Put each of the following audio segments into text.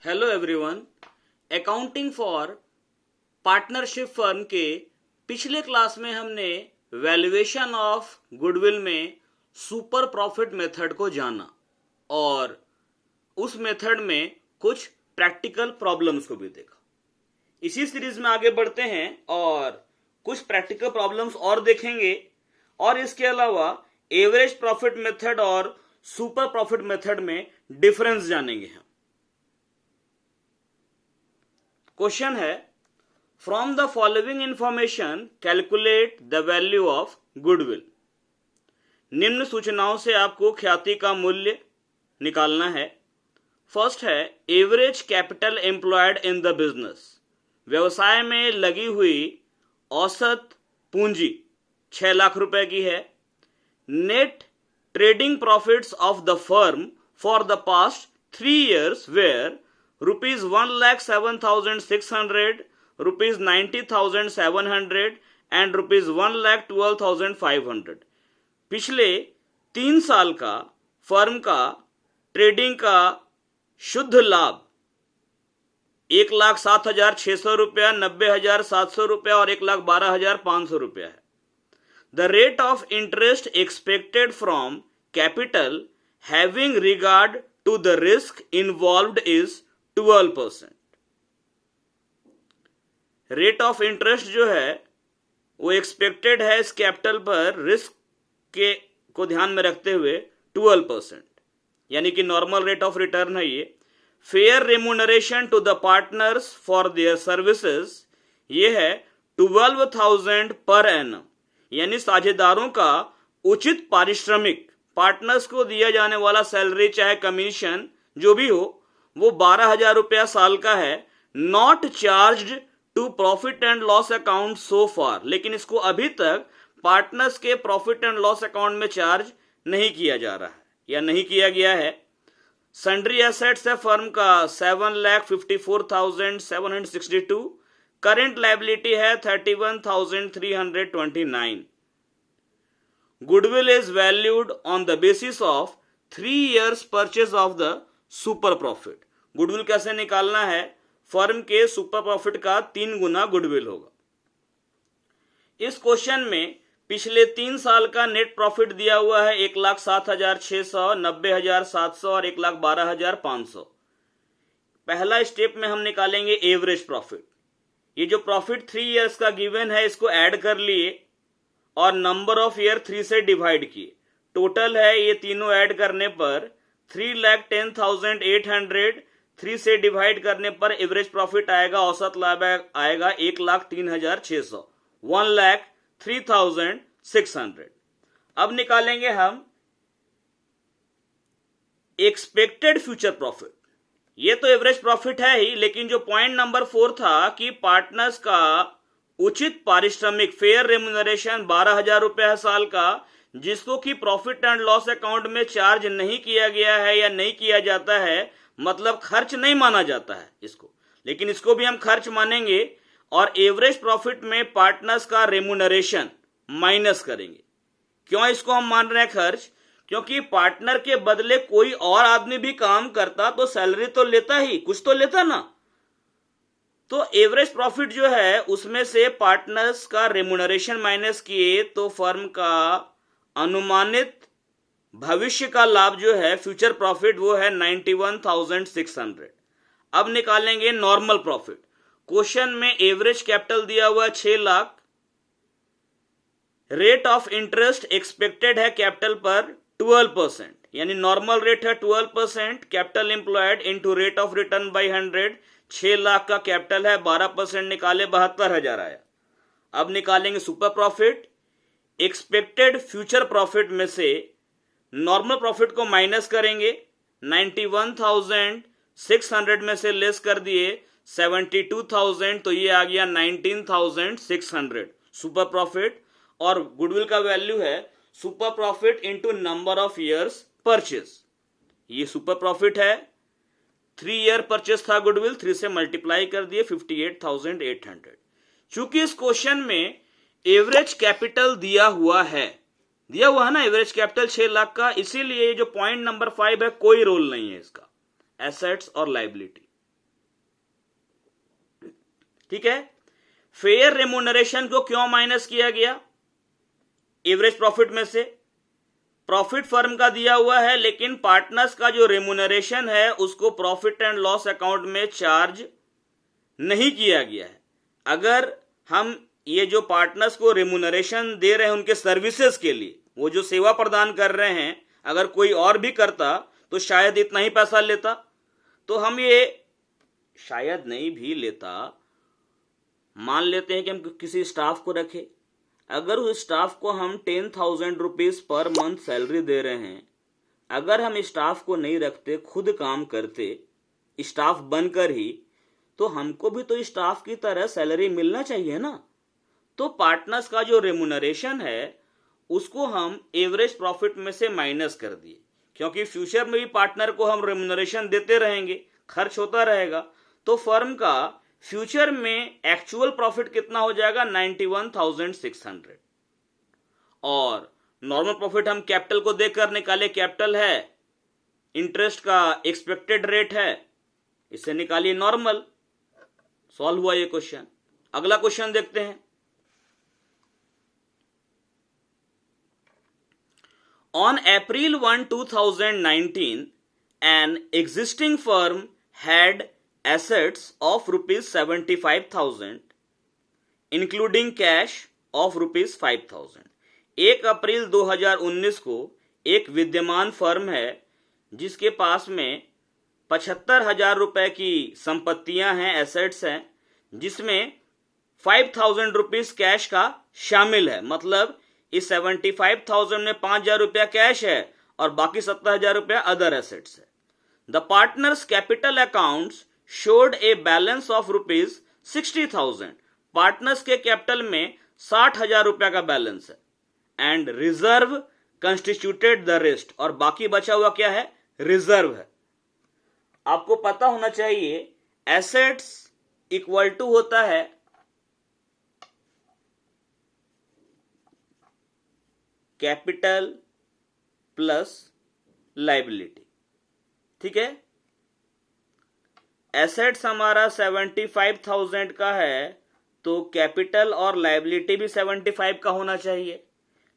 Hello everyone. Accounting for partnership firm के पिछले class में हमने वैल्यूएशन ऑफ गुडविल में सुपर प्रॉफिट मेथड को जाना और उस मेथड में कुछ प्रैक्टिकल प्रॉब्लम्स को भी देखा। इसी सीरीज में आगे बढ़ते हैं और कुछ प्रैक्टिकल प्रॉब्लम्स और देखेंगे और इसके अलावा एवरेज प्रॉफिट मेथड और सुपर प्रॉफिट मेथड में डिफरेंस जानेंगे हम। क्वेश्चन है, from the following information calculate the value of goodwill. निम्न सूचनाओं से आपको ख्याति का मूल्य निकालना है। फर्स्ट है average capital employed in the business. व्यवसाय में लगी हुई औसत पूंजी 6 लाख रुपए की है। Net trading profits of the firm for the past 3 years were rupees 1,07,600, rupees 90,700 and rupees 1,12,500। पिछले 3 साल का फर्म का ट्रेडिंग का शुद्ध लाभ 1,07,600 रुपया, 90,700 रुपया और 1,12,500 रुपया है। The rate of interest expected from capital having regard to the risk involved is 12%। Rate of interest जो है वो एक्सपेक्टेड है इस कैपिटल पर रिस्क के को ध्यान में रखते हुए 12%, यानी कि नॉर्मल रेट ऑफ रिटर्न है ये। Fair remuneration to the partners for their services ये है 12,000 पर एनम, यानी साझेदारों का उचित पारिश्रमिक, पार्टनर्स को दिया जाने वाला सैलरी चाहे कमीशन जो भी हो वो 12,000 रुपया साल का है। Not charged to profit and loss account so far, लेकिन इसको अभी तक पार्टनर्स के प्रॉफिट एंड लॉस अकाउंट में चार्ज नहीं किया जा रहा है या नहीं किया गया है। सन्ड्री एसेट्स है फर्म का 7,54,762। करेंट लायबिलिटी है 31,329। Goodwill is valued on the basis of 3 years purchase of the super profit. Goodwill कैसे निकालना है? फर्म के सुपर प्रॉफिट का 3 गुना गुडविल होगा। इस क्वेश्चन में पिछले 3 साल का नेट प्रॉफिट दिया हुआ है 1,07,600, 90,700 और 1,12,500। पहला स्टेप में हम निकालेंगे एवरेज प्रॉफिट। ये जो प्रॉफिट 3 years का गिवन है इसको ऐड कर लिए और नंबर ऑफ ईयर 3 से डिवाइड किए। टोटल है ये तीनों ऐड करने पर 3,10,800, 3 से डिवाइड करने पर एवरेज प्रॉफिट आएगा, औसत लाभ आएगा 1,03,600, 1,03,600। अब निकालेंगे हम एक्सपेक्टेड फ्यूचर प्रॉफिट। ये तो एवरेज प्रॉफिट है ही, लेकिन जो पॉइंट नंबर 4 था कि पार्टनर्स का उचित पारिश्रमिक, फेयर रेम्यूनरेशन 12,000 रुपया साल का, जिसको कि प्रॉफिट एंड लॉस अकाउंट में चार्ज नहीं किया गया है या नहीं किया जाता है, मतलब खर्च नहीं माना जाता है इसको, लेकिन इसको भी हम खर्च मानेंगे और एवरेज प्रॉफिट में पार्टनर्स का रेम्यूनरेशन माइनस करेंगे। क्यों इसको हम मान रहे हैं खर्च? क्योंकि पार्टनर के बदले कोई और आदमी भी काम करता तो सैलरी तो लेता ही, कुछ तो लेता ना। तो एवरेज प्रॉफिट जो है उसमें से पार्टनर्स का रेम्यूनरेशन माइनस किए तो फर्म का अनुमानित भविष्य का लाभ जो है फ्यूचर प्रॉफिट वो है 91,600। अब निकालेंगे नॉर्मल प्रॉफिट। क्वेश्चन में एवरेज कैपिटल दिया हुआ 6 lakh. Rate of interest expected है कैपिटल पर 12%, यानी नॉर्मल रेट है 12%। Capital employed into rate of return by 100। 6 lakh का कैपिटल है, 12% निकाले 72,000 आया। अब निकालेंगे super profit. Expected future profit में से नॉर्मल प्रॉफिट को माइनस करेंगे, 91,600 में से लेस कर दिए 72,000, तो ये आ गया 19,600 सुपर प्रॉफिट। और गुडविल का वैल्यू है super profit into number of years purchase. ये सुपर प्रॉफिट है, 3 year परचेज था गुडविल, 3 से मल्टीप्लाई कर दिए 58,800। चूंकि इस क्वेश्चन में एवरेज कैपिटल दिया हुआ है ना एवरेज कैपिटल 6 लाख का, इसीलिए जो पॉइंट नंबर 5 है कोई रोल नहीं है इसका, एसेट्स और लायबिलिटी। ठीक है। फेयर रेम्यूनरेशन को क्यों माइनस किया गया एवरेज प्रॉफिट में से? प्रॉफिट फर्म का दिया हुआ है, लेकिन पार्टनर्स का जो रेम्यूनरेशन है उसको प्रॉफिट एंड लॉस अकाउंट में चार्ज नहीं किया गया है। अगर हम ये जो पार्टनर्स को रेम्यूनरेशन दे रहे हैं उनके सर्विसेज के लिए, वो जो सेवा प्रदान कर रहे हैं, अगर कोई और भी करता तो शायद इतना ही पैसा लेता। तो हम ये शायद नहीं भी लेता, मान लेते हैं कि हम किसी स्टाफ को रखे, अगर उस स्टाफ को हम 10,000 रुपीज पर मंथ सैलरी दे रहे हैं, अगर हम स्टाफ को नहीं रखते, खुद काम करते स्टाफ बनकर ही, तो हमको भी तो स्टाफ की तरह सैलरी मिलना चाहिए ना। तो पार्टनर्स का जो रेम्यूनरेशन है उसको हम एवरेज प्रॉफिट में से माइनस कर दिए, क्योंकि फ्यूचर में भी पार्टनर को हम रेम्यूनरेशन देते रहेंगे, खर्च होता रहेगा। तो फर्म का फ्यूचर में एक्चुअल प्रॉफिट कितना हो जाएगा? 91,600। और नॉर्मल प्रॉफिट हम कैपिटल को देकर निकाले, कैपिटल है, इंटरेस्ट का एक्सपेक्टेड रेट है, इससे निकालिए नॉर्मल। सॉल्व हुआ ये क्वेश्चन। अगला क्वेश्चन देखते हैं। On April 1, 2019, an existing firm had assets of rupees 75,000, including cash of rupees 5,000. 1 अप्रैल 2019 को एक विद्यमान फर्म है जिसके पास में 75,000 रुपए की संपत्तियां हैं, एसेट्स हैं, जिसमें 5,000 रुपीज कैश का शामिल है। मतलब इस 75,000 में 5,000 रुपया कैश है और बाकी 70,000 रुपया अदर एसेट्स है। The partners capital accounts showed a balance of rupees 60,000। Partners के कैपिटल में 60,000 रुपया का बैलेंस है। And reserve constituted the rest, और बाकी बचा हुआ क्या है? रिजर्व है। आपको पता होना चाहिए एसेट्स इक्वल टू होता है कैपिटल प्लस लायबिलिटी। ठीक है, एसेट्स हमारा 75,000 का है, तो कैपिटल और लायबिलिटी भी 75 का होना चाहिए।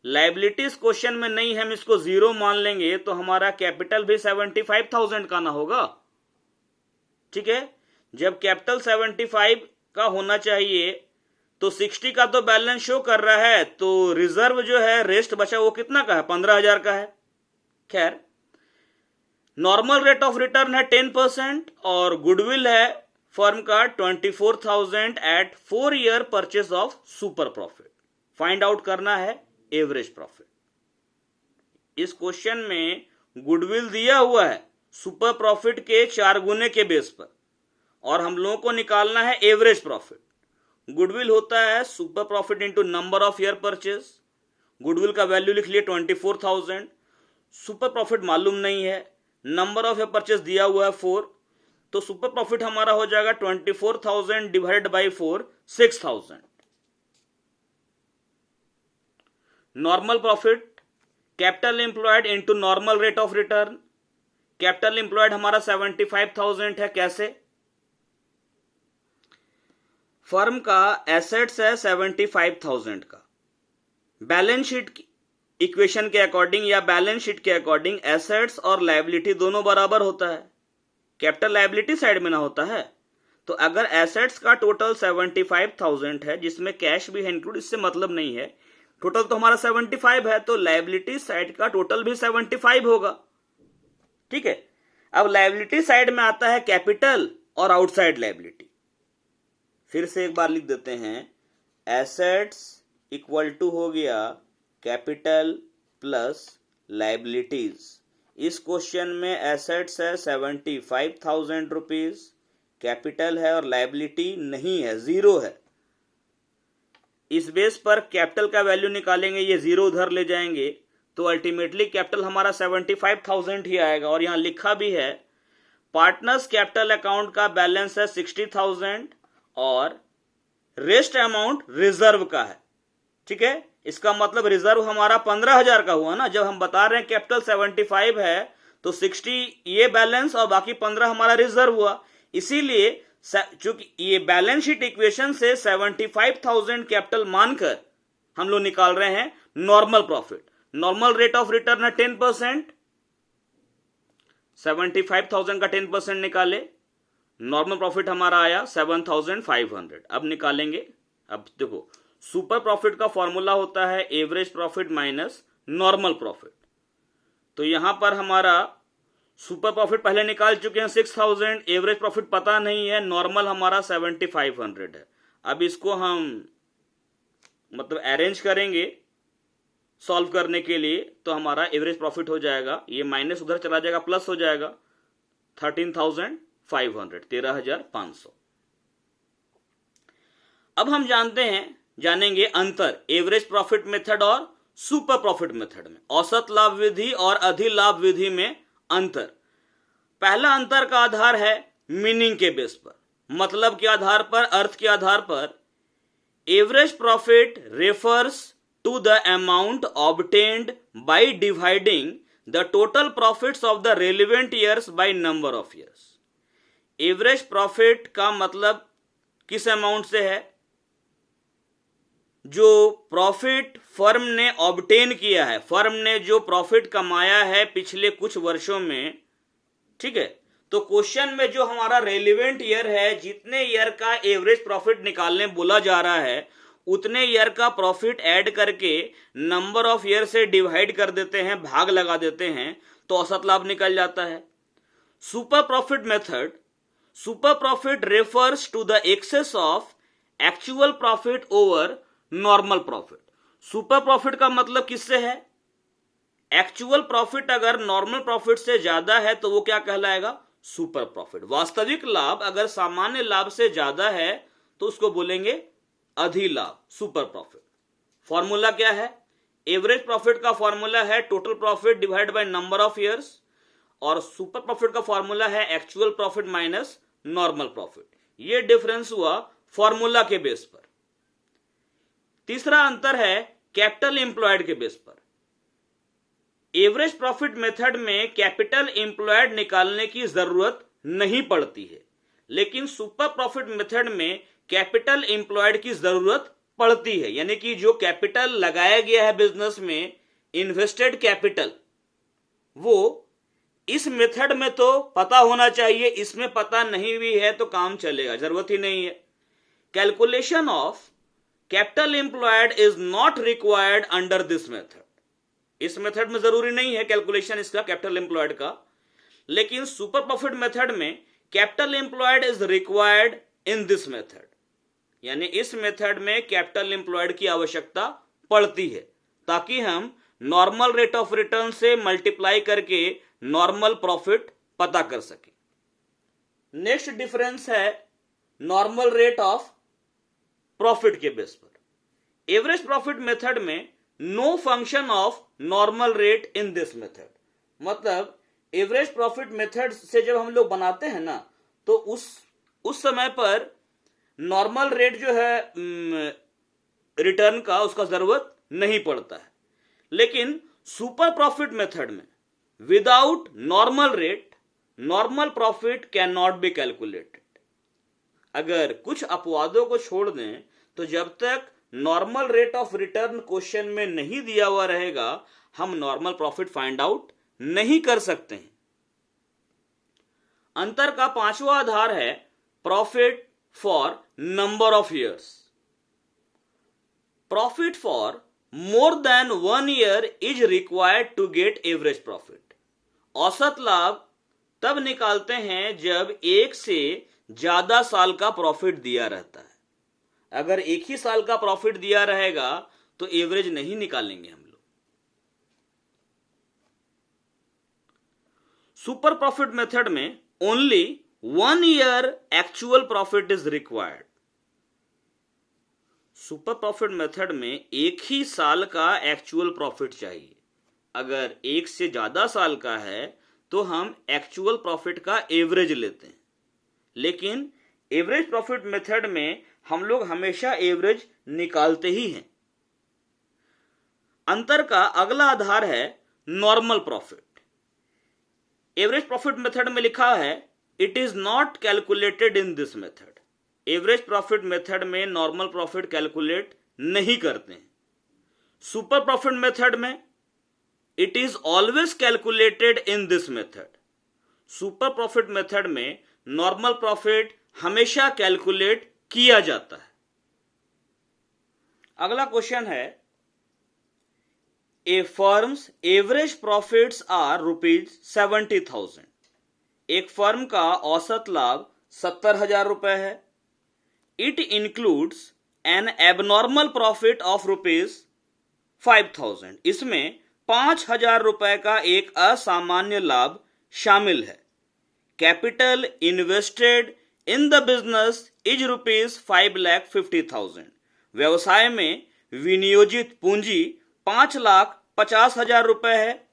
लायबिलिटी इस क्वेश्चन में नहीं है, हम इसको 0 मान लेंगे तो हमारा कैपिटल भी 75,000 का ना होगा। ठीक है, जब कैपिटल 75 का होना चाहिए तो 60 का तो बैलेंस शो कर रहा है, तो रिजर्व जो है, रेस्ट बचा, वो कितना का है? 15,000 का है। खैर, नॉर्मल रेट ऑफ रिटर्न है 10% और गुडविल है फर्म का 24,000 at 4 year purchase of super profit. Find out करना है एवरेज प्रॉफिट। इस क्वेश्चन में गुडविल दिया हुआ है सुपर प्रॉफिट के 4 गुने के बेस पर, और हम लोगों को निकालना है एवरेज प्रॉफिट। गुडविल होता है super profit into number of year purchase. Goodwill का वैल्यू लिख लिए 24,000। सुपर प्रॉफिट मालूम नहीं है, नंबर ऑफ ईयर परचेस दिया हुआ है 4, तो सुपर प्रॉफिट हमारा हो जाएगा 24,000 divided by 4, 6,000। Normal profit capital employed into normal rate of return. Capital employed हमारा 75,000 है। कैसे? फर्म का एसेट्स है 75,000 का। बैलेंस शीट इक्वेशन के अकॉर्डिंग या बैलेंस शीट के अकॉर्डिंग एसेट्स और लायबिलिटी दोनों बराबर होता है, कैपिटल लायबिलिटी साइड में ना होता है। तो अगर एसेट्स का टोटल 75,000 है जिसमें कैश भी है इंक्लूड, इससे मतलब नहीं है, टोटल तो हमारा 75 है, तो लायबिलिटी साइड का टोटल भी 75 होगा। ठीक है, अब लायबिलिटी साइड में आता है कैपिटल और आउटसाइड लायबिलिटी। फिर से एक बार लिख देते हैं, एसेट्स इक्वल टू हो गया कैपिटल प्लस लायबिलिटीज। इस क्वेश्चन में एसेट्स है 75,000 रुपीज, कैपिटल है और लायबिलिटी नहीं है, 0 है। इस बेस पर कैपिटल का वैल्यू निकालेंगे, ये 0 उधर ले जाएंगे, तो अल्टीमेटली कैपिटल हमारा 75,000 ही आएगा। और यहां लिखा भी है पार्टनर्स कैपिटल अकाउंट का बैलेंस है 60,000 और रेस्ट अमाउंट रिजर्व का है। ठीक है, इसका मतलब रिजर्व हमारा 15,000 का हुआ ना। जब हम बता रहे हैं कैपिटल 75 है तो 60 ये बैलेंस और बाकी 15 हमारा रिजर्व हुआ, इसीलिए चूंकि ये बैलेंस शीट इक्वेशन से 75,000 कैपिटल मानकर हम लोग निकाल रहे हैं normal profit. Normal rate of return है 10%, 75,000 का 10% निकाले, नॉर्मल प्रॉफिट हमारा आया 7,500। अब निकालेंगे। अब देखो, सुपर प्रॉफिट का फॉर्मूला होता है average profit minus normal profit. तो यहां पर हमारा सुपर प्रॉफिट पहले निकाल चुके हैं 6,000, एवरेज प्रॉफिट पता नहीं है, नॉर्मल हमारा 7,500 है। अब इसको हम मतलब अरेंज करेंगे सॉल्व करने के लिए, तो हमारा एवरेज प्रॉफिट हो जाएगा, ये माइनस उधर चला जाएगा, प्लस हो जाएगा 13,500, 13,500। अब हम जानेंगे अंतर एवरेज प्रॉफिट मेथड और सुपर प्रॉफिट मेथड में, औसत लाभ विधि और अधिलाभ विधि में अंतर। पहला अंतर का आधार है मीनिंग के बेस पर, मतलब के आधार पर, अर्थ के आधार पर। Average profit refers to the amount obtained by dividing the total profits of the relevant years by number of years. Average profit का मतलब किस अमाउंट से है? जो प्रॉफिट फर्म ने ऑब्टेन किया है, फर्म ने जो प्रॉफिट कमाया है पिछले कुछ वर्षों में, ठीक है। तो क्वेश्चन में जो हमारा रेलिवेंट ईयर है, जितने ईयर का एवरेज प्रॉफिट निकालने बोला जा रहा है, उतने ईयर का प्रॉफिट ऐड करके नंबर ऑफ ईयर से डिवाइड कर देते हैं, भाग लगा देते हैं, तो औसत लाभ निकल जाता है। Super profit method, super profit refers to the excess of actual profit over normal profit. Super profit का मतलब किससे है? एक्चुअल प्रॉफिट अगर नॉर्मल प्रॉफिट से ज्यादा है तो वो क्या कहलाएगा? Super profit. वास्तविक लाभ अगर सामान्य लाभ से ज्यादा है तो उसको बोलेंगे अधिलाभ, सुपर प्रॉफिट। फॉर्मूला क्या है? एवरेज प्रॉफिट का फॉर्मूला है total profit divide by number of years, और सुपर प्रॉफिट का फॉर्मूला है actual profit minus normal profit. ये डिफरेंस हुआ फॉर्मूला के बेस पर। तीसरा अंतर है कैपिटल एम्प्लॉयड के बेस पर। एवरेज प्रॉफिट मेथड में कैपिटल एम्प्लॉयड निकालने की जरूरत नहीं पड़ती है, लेकिन सुपर प्रॉफिट मेथड में कैपिटल एम्प्लॉयड की जरूरत पड़ती है। यानी कि जो कैपिटल लगाया गया है बिजनेस में, इन्वेस्टेड कैपिटल, वो इस मेथड में तो पता होना चाहिए, इसमें पता नहीं भी है तो काम चलेगा, जरूरत ही नहीं है। Calculation of capital employed is not required under this method. इस मेथड में जरूरी नहीं है कैलकुलेशन इसका, कैपिटल एम्प्लॉयड का, लेकिन सुपर प्रॉफिट मेथड में capital employed is required in this method. यानी इस मेथड में कैपिटल एम्प्लॉयड की आवश्यकता पड़ती है, ताकि हम नॉर्मल रेट ऑफ रिटर्न से मल्टीप्लाई करके नॉर्मल प्रॉफिट पता कर सके। नेक्स्ट डिफरेंस है नॉर्मल रेट ऑफ प्रॉफिट के बेस पर। एवरेज प्रॉफिट मेथड में no function of normal rate in this method. मतलब एवरेज प्रॉफिट मेथड से जब हम लोग बनाते हैं ना, तो उस समय पर नॉर्मल रेट जो है रिटर्न का, उसका जरूरत नहीं पड़ता है। लेकिन सुपर प्रॉफिट मेथड में without normal rate, normal profit can not be calculated. अगर कुछ अपवादों को छोड़ दें तो जब तक normal rate of return question में नहीं दिया हुआ रहेगा, हम नॉर्मल प्रॉफिट फाइंड आउट नहीं कर सकते हैं। अंतर का पांचवा आधार है profit for number of years. Profit for more than 1 year is required to get average profit. औसत लाभ तब निकालते हैं जब एक से ज्यादा साल का प्रॉफिट दिया रहता है। अगर एक ही साल का प्रॉफिट दिया रहेगा तो एवरेज नहीं निकालेंगे हम लोग। सुपर प्रॉफिट मेथड में only 1 year actual profit is required. Super profit method में एक ही साल का एक्चुअल प्रॉफिट चाहिए। अगर एक से ज्यादा साल का है तो हम एक्चुअल प्रॉफिट का एवरेज लेते हैं, लेकिन एवरेज प्रॉफिट मेथड में हम लोग हमेशा एवरेज निकालते ही हैं। अंतर का अगला आधार है normal profit. Average profit method में लिखा है it is not calculated in this method. Average profit method में नॉर्मल प्रॉफिट कैलकुलेट नहीं करते हैं। सुपर प्रॉफिट मेथड में it is always calculated in this method. Super profit method में normal profit हमेशा कैलकुलेट किया जाता है। अगला क्वेश्चन है, ए फर्म्स एवरेज प्रॉफिट्स आर ₹70,000। एक फर्म का औसत लाभ 70,000 रुपए है। It includes N abnormal profit of ₹5,000। इसमें 5,000 रुपए का एक असामान्य लाभ शामिल है। Capital invested in the business is ₹5,50,000। व्यवसाय में विनियोजित पूंजी 5,50,000 रुपए है।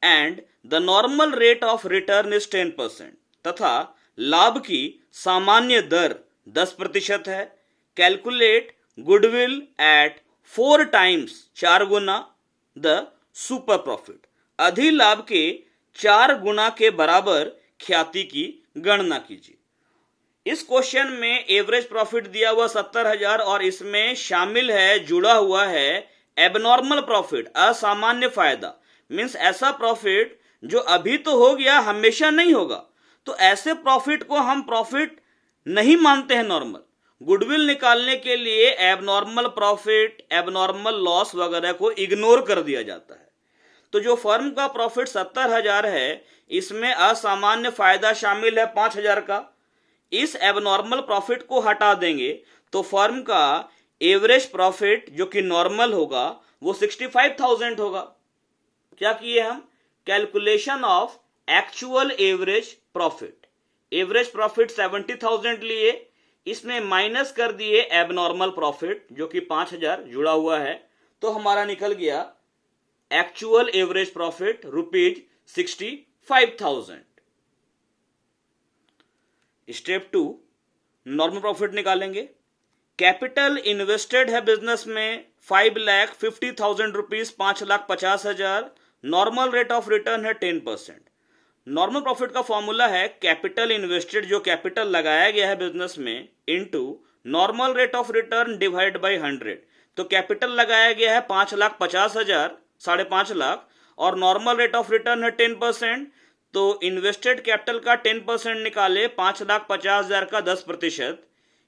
And the normal rate of return is 10%। तथा लाभ की सामान्य दर 10% है। कैलकुलेट गुडविल एट 4 times 4 गुना द सुपर प्रॉफिट। अधिलाभ के 4 गुना के बराबर ख्याति की गणना कीजिए। इस क्वेश्चन में एवरेज प्रॉफिट दिया हुआ 70,000 और इसमें शामिल है, जुड़ा हुआ है एबनॉर्मल प्रॉफिट, असामान्य फायदा। मींस ऐसा प्रॉफिट जो अभी तो हो गया, हमेशा नहीं होगा। तो ऐसे प्रॉफिट को हम प्रॉफिट नहीं मानते हैं नॉर्मल। गुडविल निकालने के लिए एबनॉर्मल प्रॉफिट, एबनॉर्मल लॉस वगैरह को इग्नोर कर दिया जाता है। तो जो फर्म का प्रॉफिट 70,000 है, इसमें असामान्य फायदा शामिल है 5,000 का। इस एबनॉर्मल प्रॉफिट को हटा देंगे तो फर्म का एवरेज प्रॉफिट जो कि नॉर्मल होगा वो 65,000 होगा। क्या किए हम? Calculation of actual average profit. Average profit 70,000 लिए, इसमें माइनस कर दिए एबनॉर्मल प्रॉफिट जो कि 5,000 जुड़ा हुआ है, तो हमारा निकल गया actual average profit ₹65,000। Step 2, normal profit निकालेंगे। कैपिटल इन्वेस्टेड है बिजनेस में 5,50,000 rupees, 5,50,000। Normal rate of return है 10%। नॉर्मल प्रॉफिट का फॉर्मूला है कैपिटल इन्वेस्टेड, जो कैपिटल लगाया गया है बिजनेस में, into normal rate of return divide by 100। तो कैपिटल लगाया गया है 5,50,000, 5.5 लाख, और नॉर्मल रेट ऑफ रिटर्न है 10%। तो इन्वेस्टेड कैपिटल का 10% निकाले, 5,50,000 का 10%।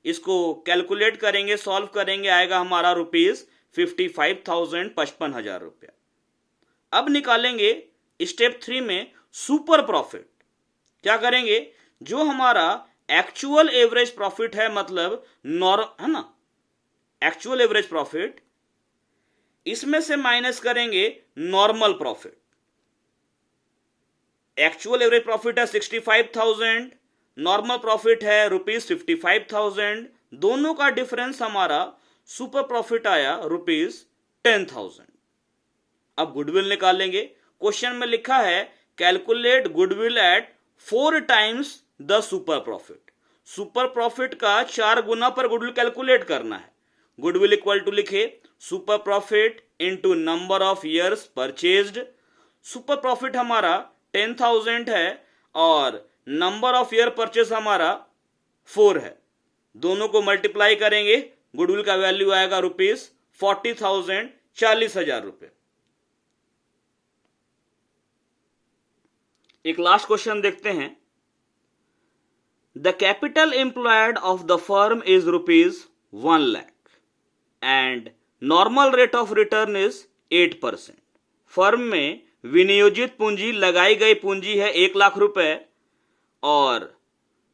इसको कैलकुलेट करेंगे, सॉल्व करेंगे, आएगा हमारा ₹55,000, 55,000 रुपया। अब निकालेंगे स्टेप 3 में सुपर प्रॉफिट। क्या करेंगे? जो हमारा एक्चुअल एवरेज प्रॉफिट है, मतलब है ना, एक्चुअल एवरेज प्रॉफिट, इसमें से माइनस करेंगे normal profit. Actual average profit है 65,000, नॉर्मल प्रॉफिट है ₹55,000। दोनों का डिफरेंस हमारा सुपर प्रॉफिट आया ₹10,000। अब गुडविल निकालेंगे। क्वेश्चन में लिखा है calculate goodwill at 4 times the super profit. Super profit का 4 गुना पर गुडविल कैलकुलेट करना है। गुडविल इक्वल टू लिखे super profit into number of years purchased. Super profit हमारा 10,000 है और नंबर ऑफ ईयर परचेज हमारा 4 है। दोनों को मल्टीप्लाई करेंगे, गुडविल का वैल्यू आएगा ₹40,000, 40,000 रुपए। एक लास्ट क्वेश्चन देखते हैं। The capital employed of the firm is ₹1 lakh and normal rate of return is 8%। Firm में विनियोजित पूंजी, लगाई गई पूंजी है 1 लाख रुपए और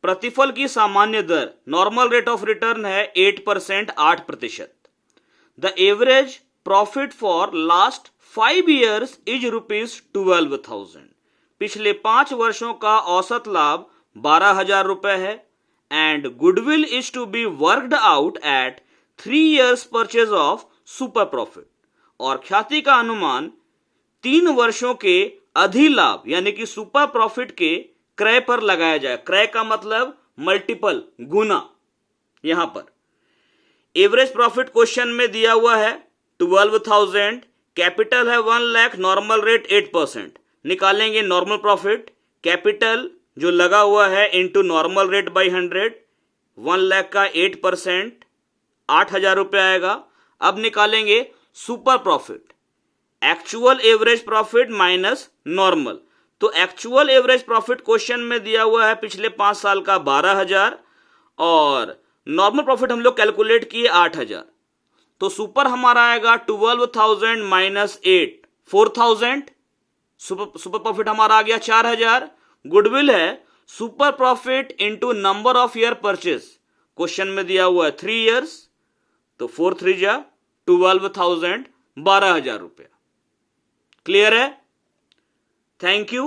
प्रतिफल की सामान्य दर, नॉर्मल रेट ऑफ रिटर्न है 8%, 8%। The average profit for last 5 years is ₹12,000। पिछले 5 वर्षों का औसत लाभ 12,000 रुपए है। And goodwill is to be worked out at 3 years purchase of super profit. और ख्याति का अनुमान 3 वर्षों के अधिलाभ यानी कि सुपर प्रॉफिट के क्रय पर लगाया जाए। क्रय का मतलब मल्टीपल, गुना। यहां पर एवरेज प्रॉफिट क्वेश्चन में दिया हुआ है 12,000, कैपिटल है 1 लाख, नॉर्मल रेट 8%। निकालेंगे नॉर्मल प्रॉफिट। कैपिटल जो लगा हुआ है into normal rate by 100, 1 lakh का 8%, 8,000 रुपये आएगा। अब निकालेंगे super profit, actual average profit minus normal. तो एक्चुअल एवरेज प्रॉफिट क्वेश्चन में दिया हुआ है पिछले 5 साल का 12,000 और नॉर्मल प्रॉफिट हम लोग कैलकुलेट किए 8,000। तो सुपर हमारा आएगा 12,000 माइनस 8, 4,000। सुपर प्रॉफिट हमारा आ गया 4,000। गुडविल है super profit into number of year purchase, question में दिया हुआ है 3 इयर्स, तो 4 3 जा 12,000, 12,000 रुपया। क्लियर है? Thank you.